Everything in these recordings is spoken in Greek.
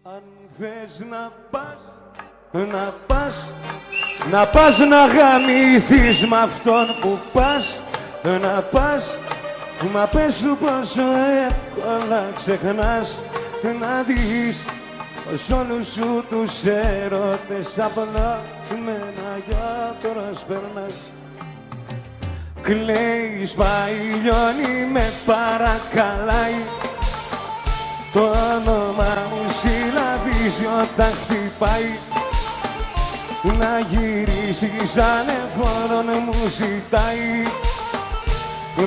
Αν θες να πας να γαμηθείς μ' αυτόν που πας, να πας, μα πες του πόσο εύκολα ξεχνάς, να δεις πως όλους σου τους έρωτες απλά με ένα για προσπερνάς. Κλαίεις, πάει, λιώνει, με παρακαλάει, το όνομα μου συλλαβίζει όταν χτυπάει. Να γυρίσεις ανεφόρον μου ζητάει,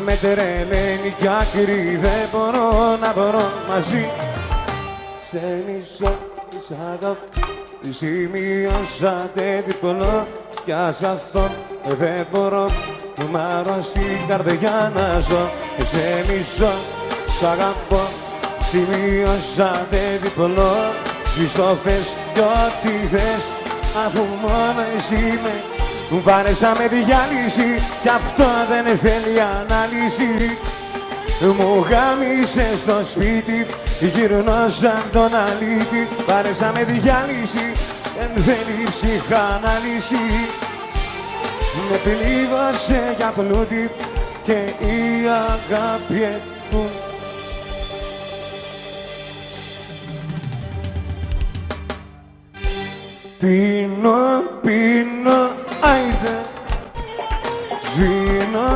με τρελαίνει κι άκρη δεν μπορώ να βρω μαζί. Σε μισό, σ' αγαπώ, σημειώσατε διπλό κι ας χαθώ δεν μπορώ, μ' αρρώσει η καρδιά να ζω. Σε μισό, σ' αγαπώ, σημειώσατε διπλό, σβήστο θες κι ό,τι θες, αφού μόνο εσύ μου πάρεσα με διάλυση κι αυτό δεν θέλει ανάλυση. Μου γάμισες στο σπίτι, γυρνώ σαν τον αλήτη, πάρεσα με διάλυση, δεν θέλει ψυχανάλυση. Με πλήγωσε για πλούτη και η αγάπη του. Πίνω, άιντε,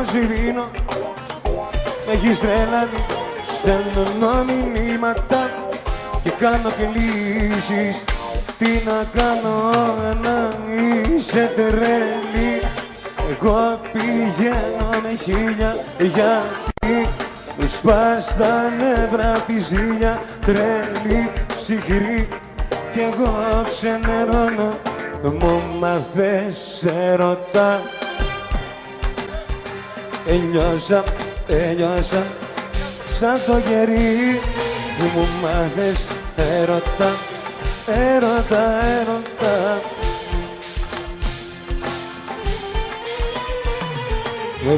σβήνω, με έχεις τρελάνει, στέλνω μηνύματα και κάνω κλήσεις. Τι να κάνω να είσαι τρελή, εγώ πηγαίνω με χίλια γιατί μου σπάς τα νεύρα τη ζήλια, τρελή ψυχρή κι εγώ ξενερώνω, μου μαθες ερωτά. Τέλειωσα σαν το γερί, μου μάθες ερωτά.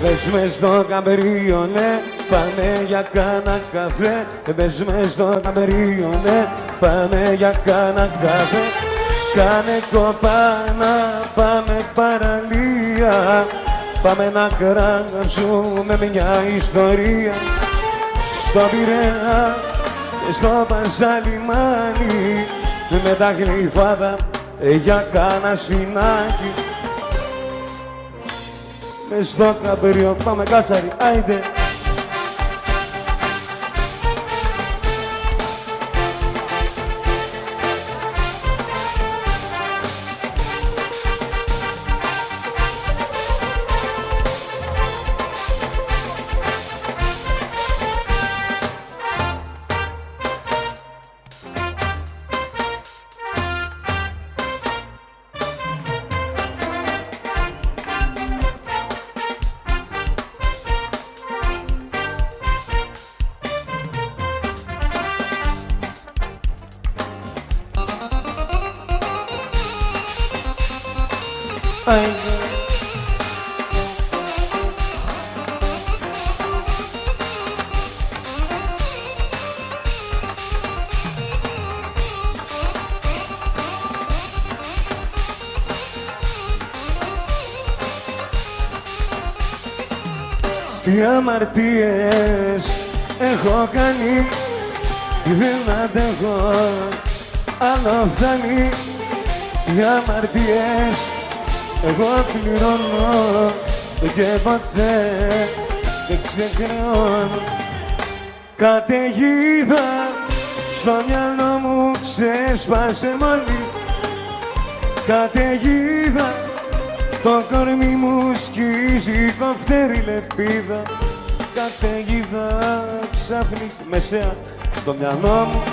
Μπες μες στο καμπρίολε, πάμε για κάνα καφέ. Μπες μες στο καμπρίολε, πάμε για κάνα καφέ. Κάνε κοπάνα, πάμε παραλία, πάμε να γράψουμε μια ιστορία. Στο Πειραιά και στο Παζαλιμάνι, με τα γλυφάδα για κάνα σφινάκι. Μες στο καμπρίο πάμε κάτσαρι, άιντε. Τι αμαρτίες έχω κάνει, δεν αντέχω, άλλο φτάνει. Τι αμαρτίες εγώ πληρώνω και ποτέ δεν ξεχρεώνω. Καταιγίδα στο μυαλό μου ξέσπασε μόλις, καταιγίδα το κορμί μου σκίζει κοφτέρι λεπίδα. Καταιγίδα ξαφνική μεσαία στο μυαλό μου,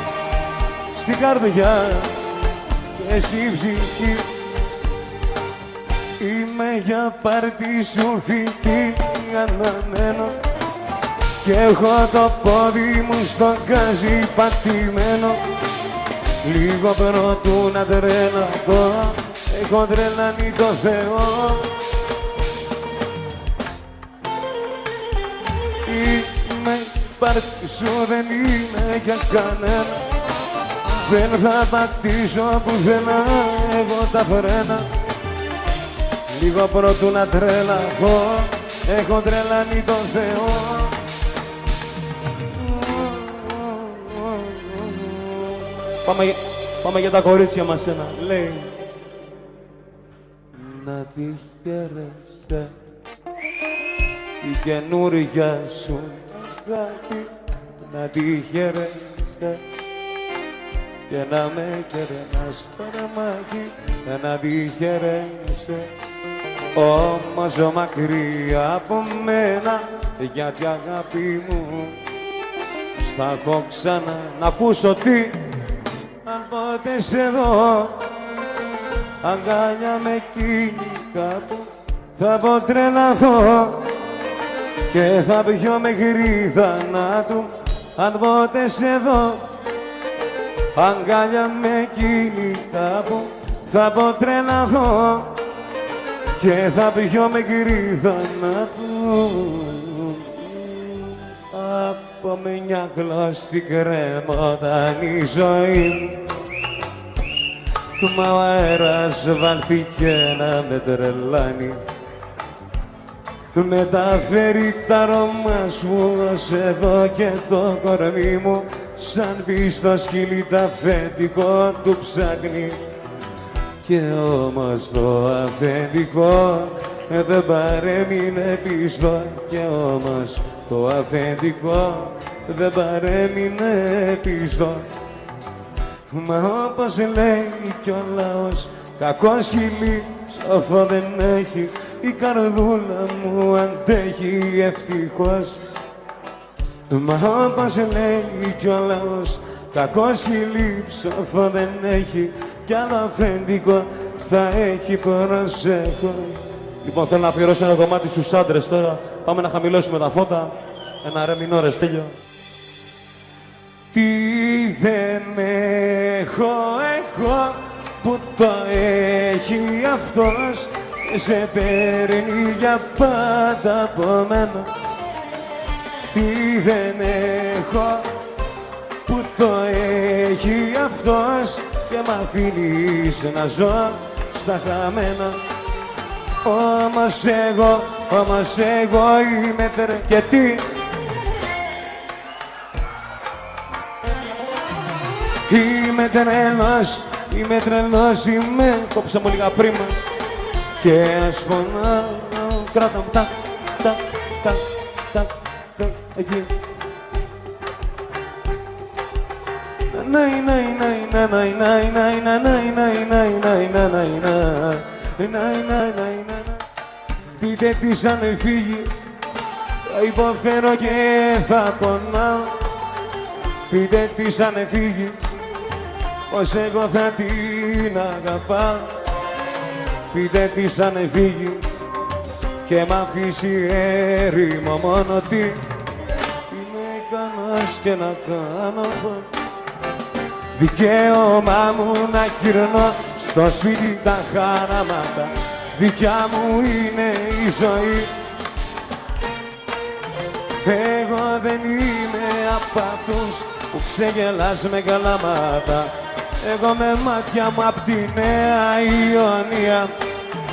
στην καρδιά και εσύ ψυχή. Είμαι για πάρτι σου φοιτή αναμένο κι έχω το πόδι μου στο γκάζι πατημένο. Λίγο πρωτού να τρελαθώ, έχω τρελάνει το Θεό. Είμαι πάρτι σου, δεν είμαι για κανένα. Δεν θα πατήσω πουθενά εγώ τα φρένα. Λίγο πρώτου να τρελαθώ, έχω τρελάνει τον Θεό. Πάμε για τα κορίτσια μας ένα, λέει. Να τη χαίρεσαι η καινούρια σου αγάπη, να τη χαίρεσαι και να με κερνάς φαρμάκι, να τη χαίρεσαι. Όμως μακριά από μένα, γιατί αγάπη μου στα έχω ξανά να ακούσω τι, αν ποτέ σε δω αγκάλια με εκείνη κάτω, θα πω τρελαθώ και θα πιω μέχρι θανάτου. Αν ποτέ σε δω αγκάλια με εκείνη κάπου, θα πω τρελαθώ και θα πιω μέχρι θανάτου. Από μια κλώστη κρέμονταν η ζωή μου, μα ο αέρας βάλθηκε να με τρελάνει. Μεταφέρει τα αρώμα σου ως εδώ και το κορμί μου, σαν πίσω σκυλί τα αφεντικό του ψάχνει. Και όμως το αφεντικό δεν παρέμεινε πίσω, και όμως το αφεντικό δεν παρέμεινε πίσω. Μα όπως λέει κι ο λαός, κακό σκυλί ψόφο δεν έχει, η καρδούλα μου αντέχει ευτυχώς. Μα όπως λέει κι ο λαός, κακό σκυλί ψόφο δεν έχει, κι άλλο αφεντικό θα έχει, προσέχω. Λοιπόν, θέλω να αφιερώσω ένα κομμάτι στους άντρες τώρα. Πάμε να χαμηλώσουμε τα φώτα. Ένα ρε μινόρε, στέλιο. Τι δεν έχω εγώ που το έχει αυτός, σε παίρνει για πάντα από μένα. Τι δεν έχω που το έχει αυτός και μ' αφήνεις να ζω στα χαμένα. Όμως εγώ είμαι και τι, είμαι τρελός, κόψα μου λίγα πρίμα και ας πονάω, κράτα μου τα, εκεί. Πείτε της αν φύγει, θα υποφέρω και θα πονάω. Πείτε της αν φύγει, πως εγώ θα την αγαπάω. Πείτε της αν φύγει και μ' αφήσει έρημο μόνο τι, είμαι ικανός και να κάνω δικαίωμά μου να γυρνώ στο σπίτι τα χαράματα. Δικιά μου είναι η ζωή. Εγώ δεν είμαι απ' αυτούς που ξεγελάς με καλάματα. Εγώ με μάτια μου απ' τη Νέα Ιωνία.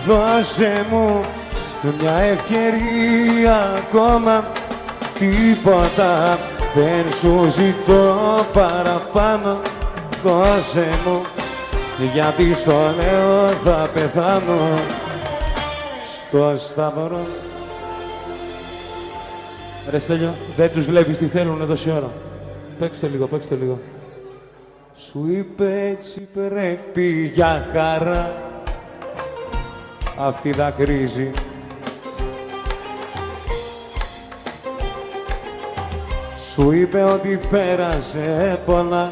Δώσε μου μια ευκαιρία ακόμα, τίποτα δεν σου ζητώ παραπάνω. Δώσε μου, γιατί στο λέω θα πεθάνω στο σταυρό. Ρε Στέλιο, δεν τους βλέπεις τι θέλουνε τόση ώρα. Παίξτε λίγο, παίξτε λίγο. Σου είπε έτσι πρέπει για χαρά, αυτή δακρύζει. Σου είπε ότι πέρασε πολλά,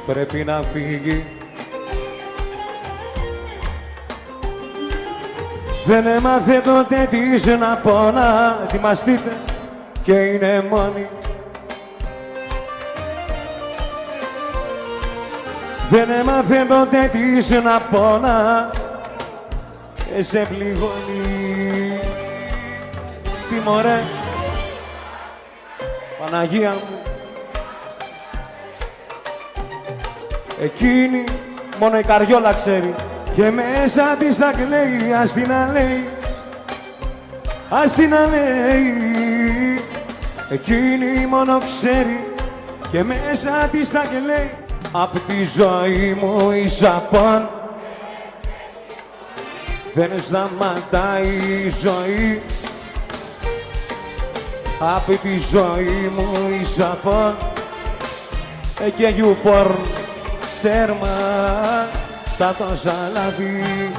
πρέπει να φύγει. Δεν έμαθε τότε της να πονά, ετοιμαστείτε και είναι μόνη. Δεν έμαθε τότε της να πονά και σε πληγώνει. Τι μωρέ, Παναγία μου. Εκείνη μόνο η καριόλα ξέρει και μέσα της τα κλαίει, ας την αλέει, ας την αλέει. Εκείνη μόνο ξέρει και μέσα της τα κλαίει. Απ' τη ζωή μου η Ζαπών δεν σταματάει η ζωή. Απ' τη ζωή μου η Ζαπών και γιουπορν τέρμα τα τόσα λάβει.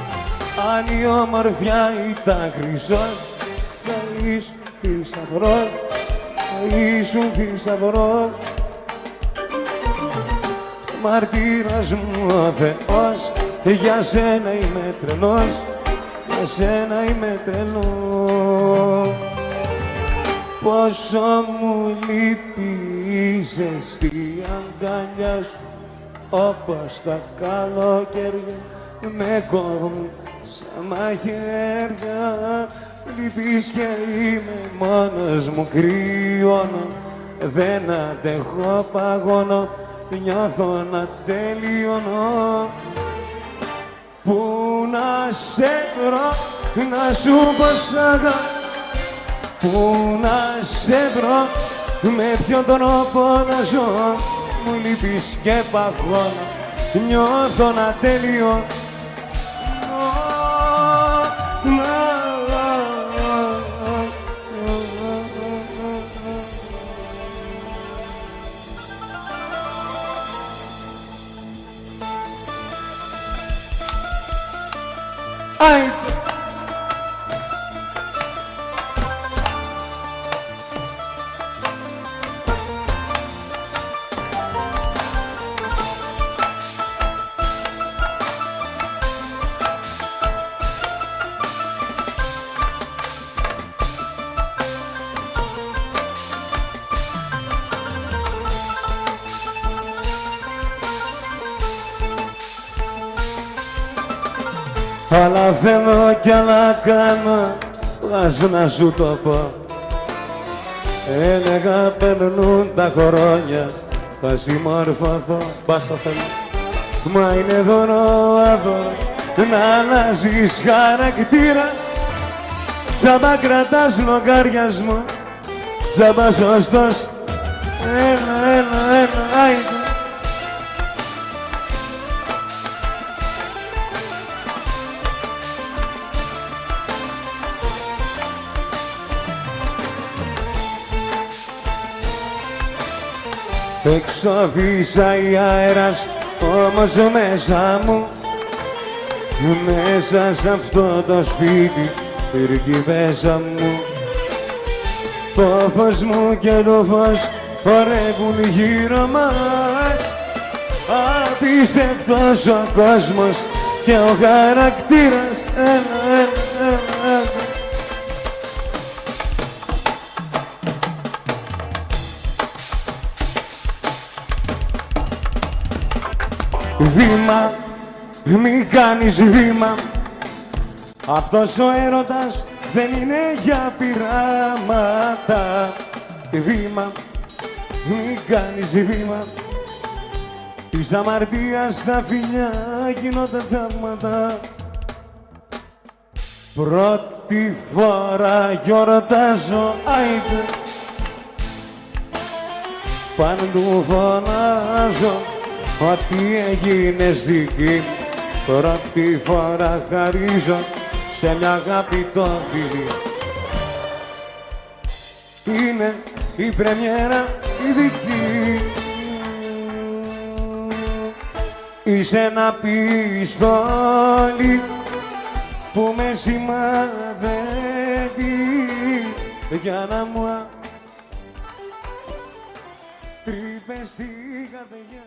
Αν η ομορφιά ήταν χρυσός θα ήσουν θησαυρός, θα ήσουν θησαυρός. Μαρτύρας μου ο Θεός, για σένα είμαι τρελός, για σένα είμαι τρελός. Πόσο μου λείπει η ζεστή αγκαλιά σου, όπως τα καλοκαίρια με κόβουν σαν μαχαίρια. Λείπεις και είμαι μόνος μου, κρυώνω, δεν αντέχω, παγώνω, νιώθω να τελειώνω. Πού να σε βρω, να σου πω σ' αγαπώ, πού να σε βρω, με ποιον τρόπο να ζω. Μου λείπεις και παγώνω, νιώθω να τελειώνω. Αλλά θέλω κι άλλα κάνω, ας να σου το πω. Έλεγα περνούν τα χρόνια, θα συμμορφωθώ, πάσα θέλω. Μα είναι δώρο αδώρο να αλλάζεις χαρακτήρα. Τσάμπα κρατάς λογαριασμό, τσάμπα σωστός. Ένα, άιντε. Έξω φύσαει αέρας, όμως μέσα μου, μέσα σ' αυτό το σπίτι, πυρκεί μέσα μου. Το φως μου και το φως χορεύουν γύρω μας. Απίστευτος ο κόσμος και ο χαρακτήρας. Ένα. Βήμα, μη κάνεις βήμα. Αυτός ο έρωτας δεν είναι για πειράματα. Βήμα, μη κάνεις βήμα. Της αμαρτίας στα φιλιά γίνονται θαύματα. Πρώτη φορά γιορτάζω, άιντε. Παντού φωνάζω ότι έγινες δική μου. Πρώτη φορά χαρίζω σε μια αγάπη το φίλι. Είναι η πρεμιέρα η δική μου. Είσαι ένα πιστόλι που με σημαδεύει για να μου τρύπες στην καρδιά.